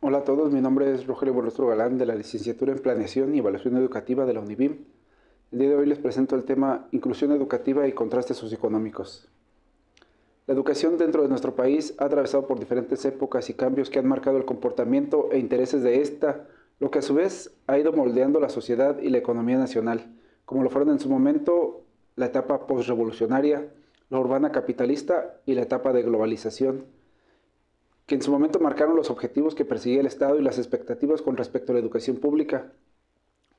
Hola a todos, mi nombre es Rogelio Borrostro Galán de la Licenciatura en Planeación y Evaluación Educativa de la UNIVIM. El día de hoy les presento el tema Inclusión Educativa y Contrastes Socioeconómicos. La educación dentro de nuestro país ha atravesado por diferentes épocas y cambios que han marcado el comportamiento e intereses de esta, lo que a su vez ha ido moldeando la sociedad y la economía nacional, como lo fueron en su momento la etapa postrevolucionaria, la urbana capitalista y la etapa de globalización, que en su momento marcaron los objetivos que perseguía el Estado y las expectativas con respecto a la educación pública.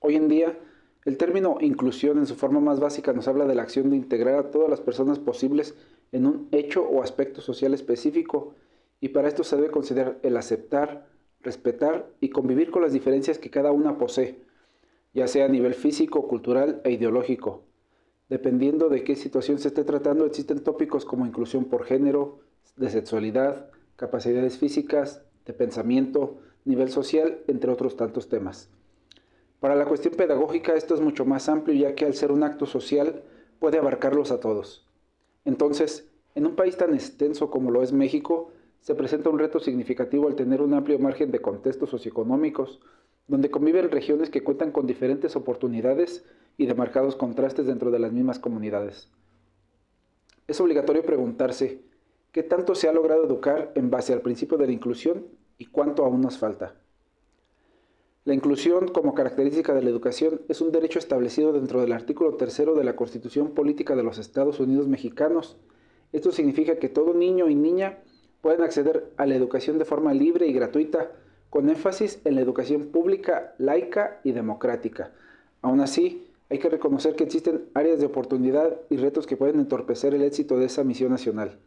Hoy en día, el término inclusión en su forma más básica nos habla de la acción de integrar a todas las personas posibles en un hecho o aspecto social específico, y para esto se debe considerar el aceptar, respetar y convivir con las diferencias que cada una posee, ya sea a nivel físico, cultural e ideológico. Dependiendo de qué situación se esté tratando, existen tópicos como inclusión por género, de sexualidad, capacidades físicas, de pensamiento, nivel social, entre otros tantos temas. Para la cuestión pedagógica esto es mucho más amplio, ya que al ser un acto social puede abarcarlos a todos. Entonces, en un país tan extenso como lo es México, se presenta un reto significativo al tener un amplio margen de contextos socioeconómicos, donde conviven regiones que cuentan con diferentes oportunidades y de marcados contrastes dentro de las mismas comunidades. Es obligatorio preguntarse, ¿qué tanto se ha logrado educar en base al principio de la inclusión y cuánto aún nos falta? La inclusión como característica de la educación es un derecho establecido dentro del artículo 3 de la Constitución Política de los Estados Unidos Mexicanos. Esto significa que todo niño y niña pueden acceder a la educación de forma libre y gratuita, con énfasis en la educación pública, laica y democrática. Aún así, hay que reconocer que existen áreas de oportunidad y retos que pueden entorpecer el éxito de esa misión nacional.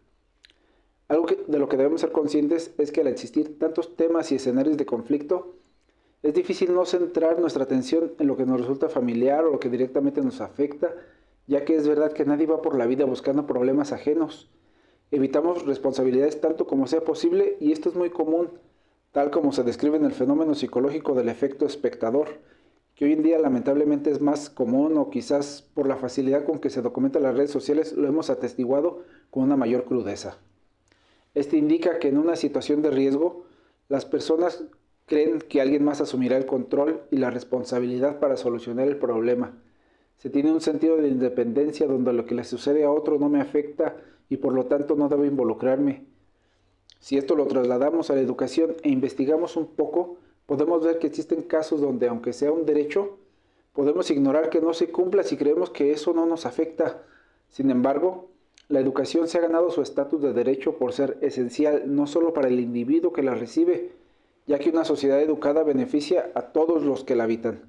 Algo de lo que debemos ser conscientes es que al existir tantos temas y escenarios de conflicto, es difícil no centrar nuestra atención en lo que nos resulta familiar o lo que directamente nos afecta, ya que es verdad que nadie va por la vida buscando problemas ajenos. Evitamos responsabilidades tanto como sea posible y esto es muy común, tal como se describe en el fenómeno psicológico del efecto espectador, que hoy en día lamentablemente es más común o quizás por la facilidad con que se documenta en las redes sociales lo hemos atestiguado con una mayor crudeza. Este indica que en una situación de riesgo, las personas creen que alguien más asumirá el control y la responsabilidad para solucionar el problema. Se tiene un sentido de independencia donde lo que le sucede a otro no me afecta y por lo tanto no debo involucrarme. Si esto lo trasladamos a la educación e investigamos un poco, podemos ver que existen casos donde, aunque sea un derecho, podemos ignorar que no se cumpla si creemos que eso no nos afecta. Sin embargo, la educación se ha ganado su estatus de derecho por ser esencial no solo para el individuo que la recibe, ya que una sociedad educada beneficia a todos los que la habitan,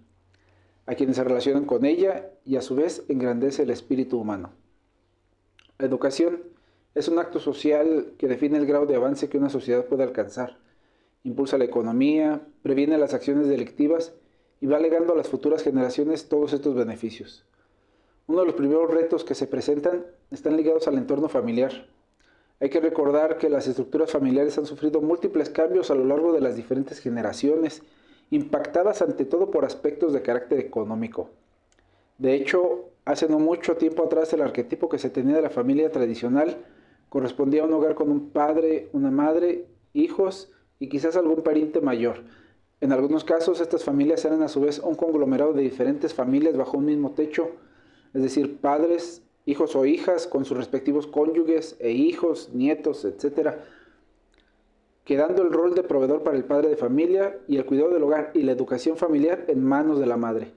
a quienes se relacionan con ella y a su vez engrandece el espíritu humano. La educación es un acto social que define el grado de avance que una sociedad puede alcanzar, impulsa la economía, previene las acciones delictivas y va legando a las futuras generaciones todos estos beneficios. Uno de los primeros retos que se presentan están ligados al entorno familiar. Hay que recordar que las estructuras familiares han sufrido múltiples cambios a lo largo de las diferentes generaciones, impactadas ante todo por aspectos de carácter económico. De hecho, hace no mucho tiempo atrás el arquetipo que se tenía de la familia tradicional correspondía a un hogar con un padre, una madre, hijos y quizás algún pariente mayor. En algunos casos, estas familias eran a su vez un conglomerado de diferentes familias bajo un mismo techo, es decir, padres, hijos o hijas con sus respectivos cónyuges e hijos, nietos, etc., quedando el rol de proveedor para el padre de familia y el cuidado del hogar y la educación familiar en manos de la madre.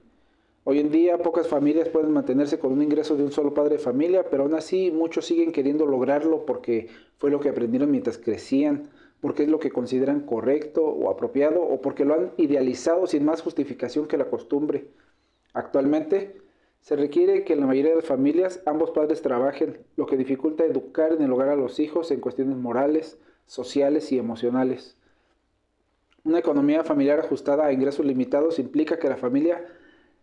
Hoy en día pocas familias pueden mantenerse con un ingreso de un solo padre de familia, pero aún así muchos siguen queriendo lograrlo porque fue lo que aprendieron mientras crecían, porque es lo que consideran correcto o apropiado o porque lo han idealizado sin más justificación que la costumbre. Actualmente, se requiere que en la mayoría de familias ambos padres trabajen, lo que dificulta educar en el hogar a los hijos en cuestiones morales, sociales y emocionales. Una economía familiar ajustada a ingresos limitados implica que la familia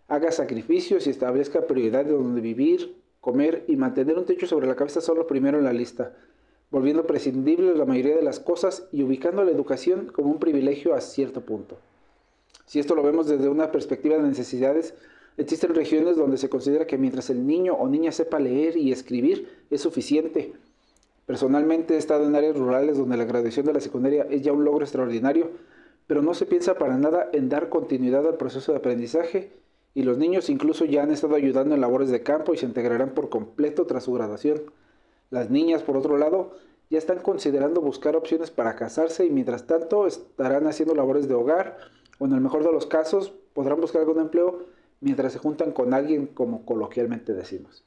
haga sacrificios y establezca prioridades donde vivir, comer y mantener un techo sobre la cabeza son lo primero en la lista, volviendo prescindibles la mayoría de las cosas y ubicando la educación como un privilegio a cierto punto. Si esto lo vemos desde una perspectiva de necesidades, existen regiones donde se considera que mientras el niño o niña sepa leer y escribir es suficiente. Personalmente he estado en áreas rurales donde la graduación de la secundaria es ya un logro extraordinario, pero no se piensa para nada en dar continuidad al proceso de aprendizaje y los niños incluso ya han estado ayudando en labores de campo y se integrarán por completo tras su graduación. Las niñas, por otro lado, ya están considerando buscar opciones para casarse y mientras tanto estarán haciendo labores de hogar o en el mejor de los casos podrán buscar algún empleo mientras se juntan con alguien, como coloquialmente decimos.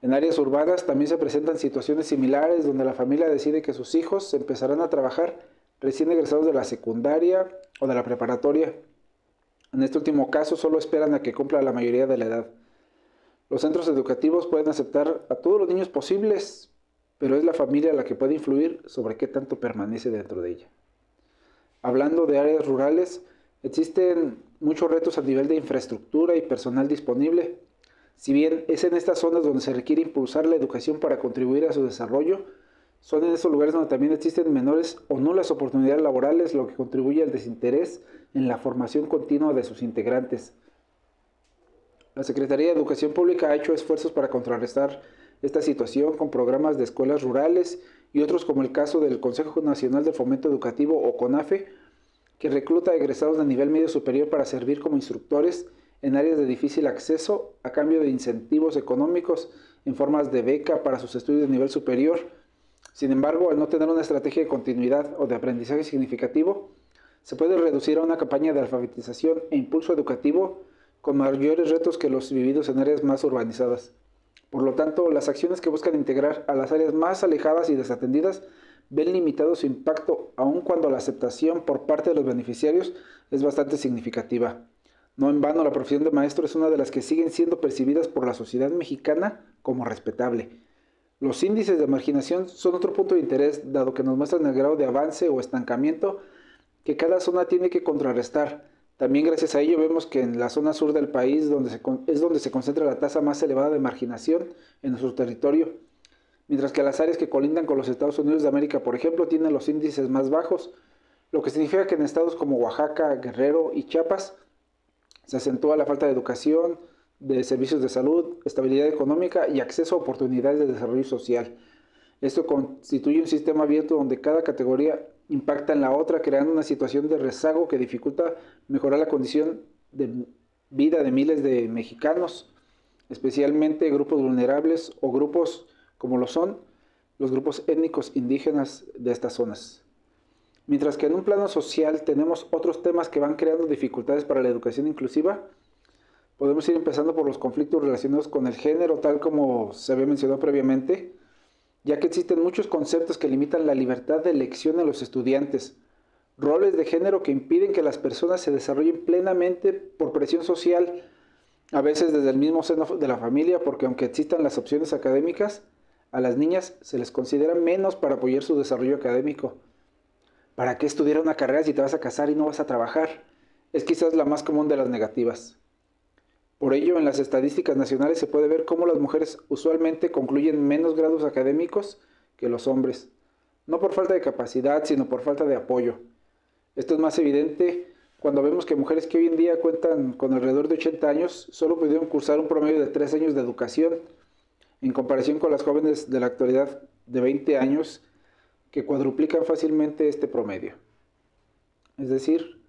En áreas urbanas también se presentan situaciones similares donde la familia decide que sus hijos empezarán a trabajar recién egresados de la secundaria o de la preparatoria. En este último caso solo esperan a que cumpla la mayoría de la edad. Los centros educativos pueden aceptar a todos los niños posibles, pero es la familia la que puede influir sobre qué tanto permanece dentro de ella. Hablando de áreas rurales, existen muchos retos a nivel de infraestructura y personal disponible. Si bien es en estas zonas donde se requiere impulsar la educación para contribuir a su desarrollo, son en esos lugares donde también existen menores o nulas oportunidades laborales, lo que contribuye al desinterés en la formación continua de sus integrantes. La Secretaría de Educación Pública ha hecho esfuerzos para contrarrestar esta situación con programas de escuelas rurales y otros como el caso del Consejo Nacional de Fomento Educativo o CONAFE, que recluta egresados de nivel medio superior para servir como instructores en áreas de difícil acceso a cambio de incentivos económicos en formas de beca para sus estudios de nivel superior. Sin embargo, al no tener una estrategia de continuidad o de aprendizaje significativo, se puede reducir a una campaña de alfabetización e impulso educativo con mayores retos que los vividos en áreas más urbanizadas. Por lo tanto, las acciones que buscan integrar a las áreas más alejadas y desatendidas ven limitado su impacto, aun cuando la aceptación por parte de los beneficiarios es bastante significativa. No en vano, la profesión de maestro es una de las que siguen siendo percibidas por la sociedad mexicana como respetable. Los índices de marginación son otro punto de interés, dado que nos muestran el grado de avance o estancamiento que cada zona tiene que contrarrestar. También gracias a ello vemos que en la zona sur del país es donde se concentra la tasa más elevada de marginación en nuestro territorio, mientras que las áreas que colindan con los Estados Unidos de América, por ejemplo, tienen los índices más bajos, lo que significa que en estados como Oaxaca, Guerrero y Chiapas se acentúa la falta de educación, de servicios de salud, estabilidad económica y acceso a oportunidades de desarrollo social. Esto constituye un sistema abierto donde cada categoría impacta en la otra, creando una situación de rezago que dificulta mejorar la condición de vida de miles de mexicanos, especialmente grupos vulnerables o grupos como lo son los grupos étnicos indígenas de estas zonas. Mientras que en un plano social tenemos otros temas que van creando dificultades para la educación inclusiva, podemos ir empezando por los conflictos relacionados con el género, tal como se había mencionado previamente, ya que existen muchos conceptos que limitan la libertad de elección de los estudiantes, roles de género que impiden que las personas se desarrollen plenamente por presión social, a veces desde el mismo seno de la familia, porque aunque existan las opciones académicas, a las niñas se les considera menos para apoyar su desarrollo académico. ¿Para qué estudiar una carrera si te vas a casar y no vas a trabajar? Es quizás la más común de las negativas. Por ello, en las estadísticas nacionales se puede ver cómo las mujeres usualmente concluyen menos grados académicos que los hombres, no por falta de capacidad, sino por falta de apoyo. Esto es más evidente cuando vemos que mujeres que hoy en día cuentan con alrededor de 80 años solo pudieron cursar un promedio de 3 años de educación, en comparación con las jóvenes de la actualidad de 20 años que cuadruplican fácilmente este promedio. Es decir,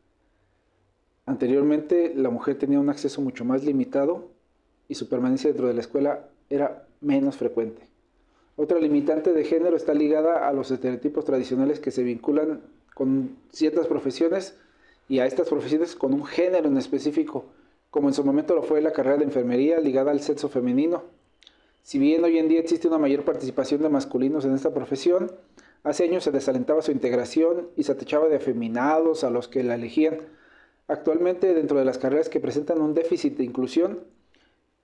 anteriormente la mujer tenía un acceso mucho más limitado y su permanencia dentro de la escuela era menos frecuente. Otra limitante de género está ligada a los estereotipos tradicionales que se vinculan con ciertas profesiones y a estas profesiones con un género en específico, como en su momento lo fue la carrera de enfermería ligada al sexo femenino. Si bien hoy en día existe una mayor participación de masculinos en esta profesión, hace años se desalentaba su integración y se atachaba de afeminados a los que la elegían. Actualmente, dentro de las carreras que presentan un déficit de inclusión,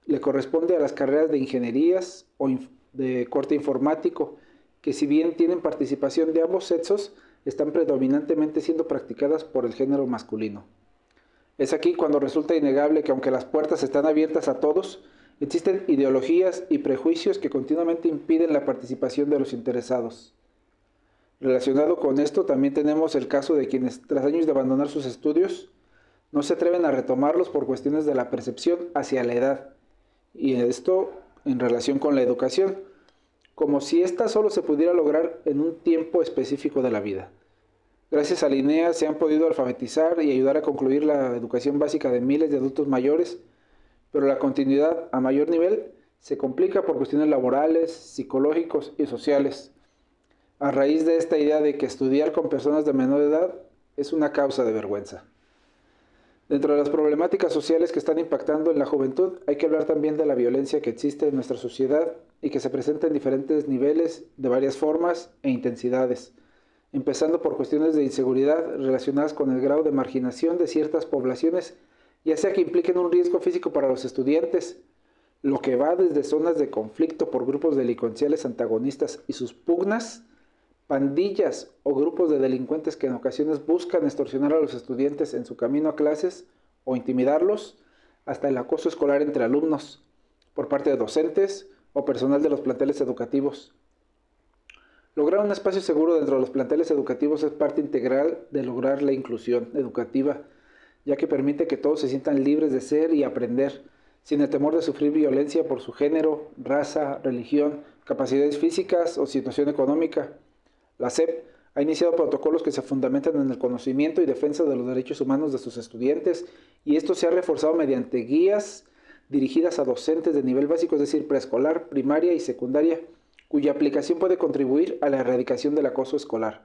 le corresponde a las carreras de ingenierías o de corte informático, que si bien tienen participación de ambos sexos, están predominantemente siendo practicadas por el género masculino. Es aquí cuando resulta innegable que aunque las puertas están abiertas a todos, existen ideologías y prejuicios que continuamente impiden la participación de los interesados. Relacionado con esto, también tenemos el caso de quienes, tras años de abandonar sus estudios, no se atreven a retomarlos por cuestiones de la percepción hacia la edad, y esto en relación con la educación, como si ésta solo se pudiera lograr en un tiempo específico de la vida. Gracias al INEA se han podido alfabetizar y ayudar a concluir la educación básica de miles de adultos mayores, pero la continuidad a mayor nivel se complica por cuestiones laborales, psicológicos y sociales, a raíz de esta idea de que estudiar con personas de menor edad es una causa de vergüenza. Dentro de las problemáticas sociales que están impactando en la juventud, hay que hablar también de la violencia que existe en nuestra sociedad y que se presenta en diferentes niveles, de varias formas e intensidades, empezando por cuestiones de inseguridad relacionadas con el grado de marginación de ciertas poblaciones, ya sea que impliquen un riesgo físico para los estudiantes, lo que va desde zonas de conflicto por grupos delincuenciales antagonistas y sus pugnas, pandillas o grupos de delincuentes que en ocasiones buscan extorsionar a los estudiantes en su camino a clases o intimidarlos, hasta el acoso escolar entre alumnos, por parte de docentes o personal de los planteles educativos. Lograr un espacio seguro dentro de los planteles educativos es parte integral de lograr la inclusión educativa, ya que permite que todos se sientan libres de ser y aprender, sin el temor de sufrir violencia por su género, raza, religión, capacidades físicas o situación económica. La SEP ha iniciado protocolos que se fundamentan en el conocimiento y defensa de los derechos humanos de sus estudiantes, y esto se ha reforzado mediante guías dirigidas a docentes de nivel básico, es decir, preescolar, primaria y secundaria, cuya aplicación puede contribuir a la erradicación del acoso escolar.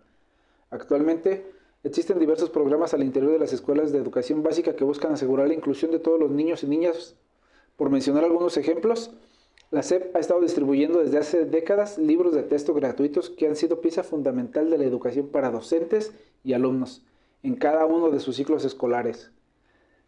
Actualmente, existen diversos programas al interior de las escuelas de educación básica que buscan asegurar la inclusión de todos los niños y niñas. Por mencionar algunos ejemplos, la SEP ha estado distribuyendo desde hace décadas libros de texto gratuitos que han sido pieza fundamental de la educación para docentes y alumnos en cada uno de sus ciclos escolares.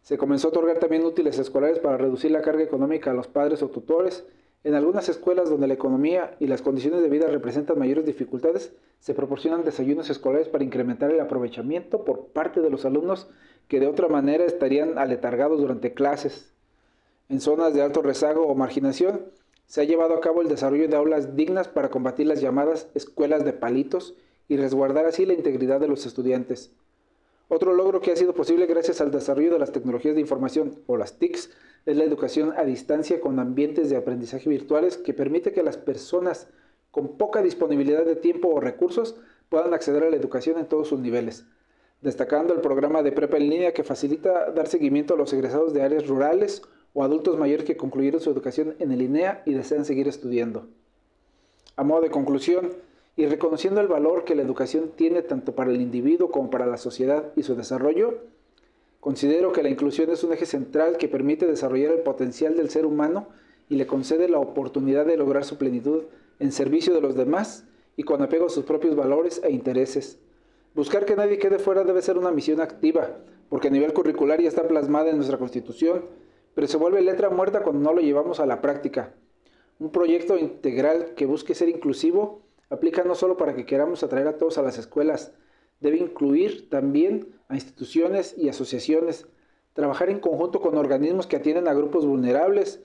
Se comenzó a otorgar también útiles escolares para reducir la carga económica a los padres o tutores. En algunas escuelas donde la economía y las condiciones de vida representan mayores dificultades, se proporcionan desayunos escolares para incrementar el aprovechamiento por parte de los alumnos que de otra manera estarían aletargados durante clases. En zonas de alto rezago o marginación, se ha llevado a cabo el desarrollo de aulas dignas para combatir las llamadas escuelas de palitos y resguardar así la integridad de los estudiantes. Otro logro que ha sido posible gracias al desarrollo de las tecnologías de información, o las TICs, es la educación a distancia con ambientes de aprendizaje virtuales que permite que las personas con poca disponibilidad de tiempo o recursos puedan acceder a la educación en todos sus niveles, destacando el programa de prepa en línea que facilita dar seguimiento a los egresados de áreas rurales o adultos mayores que concluyeron su educación en el INEA y desean seguir estudiando. A modo de conclusión, y reconociendo el valor que la educación tiene tanto para el individuo como para la sociedad y su desarrollo, considero que la inclusión es un eje central que permite desarrollar el potencial del ser humano y le concede la oportunidad de lograr su plenitud en servicio de los demás y con apego a sus propios valores e intereses. Buscar que nadie quede fuera debe ser una misión activa, porque a nivel curricular ya está plasmada en nuestra Constitución, pero se vuelve letra muerta cuando no lo llevamos a la práctica. Un proyecto integral que busque ser inclusivo aplica no solo para que queramos atraer a todos a las escuelas, debe incluir también a instituciones y asociaciones, trabajar en conjunto con organismos que atienden a grupos vulnerables.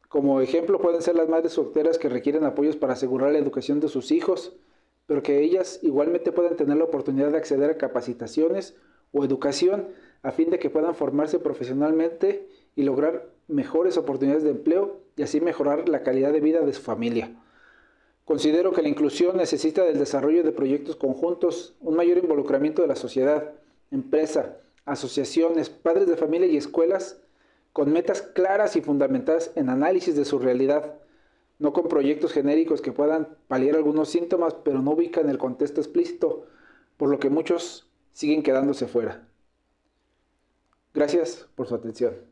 Como ejemplo pueden ser las madres solteras que requieren apoyos para asegurar la educación de sus hijos, pero que ellas igualmente puedan tener la oportunidad de acceder a capacitaciones o educación a fin de que puedan formarse profesionalmente y lograr mejores oportunidades de empleo y así mejorar la calidad de vida de su familia. Considero que la inclusión necesita del desarrollo de proyectos conjuntos, un mayor involucramiento de la sociedad, empresa, asociaciones, padres de familia y escuelas, con metas claras y fundamentadas en análisis de su realidad, no con proyectos genéricos que puedan paliar algunos síntomas, pero no ubican el contexto explícito, por lo que muchos siguen quedándose fuera. Gracias por su atención.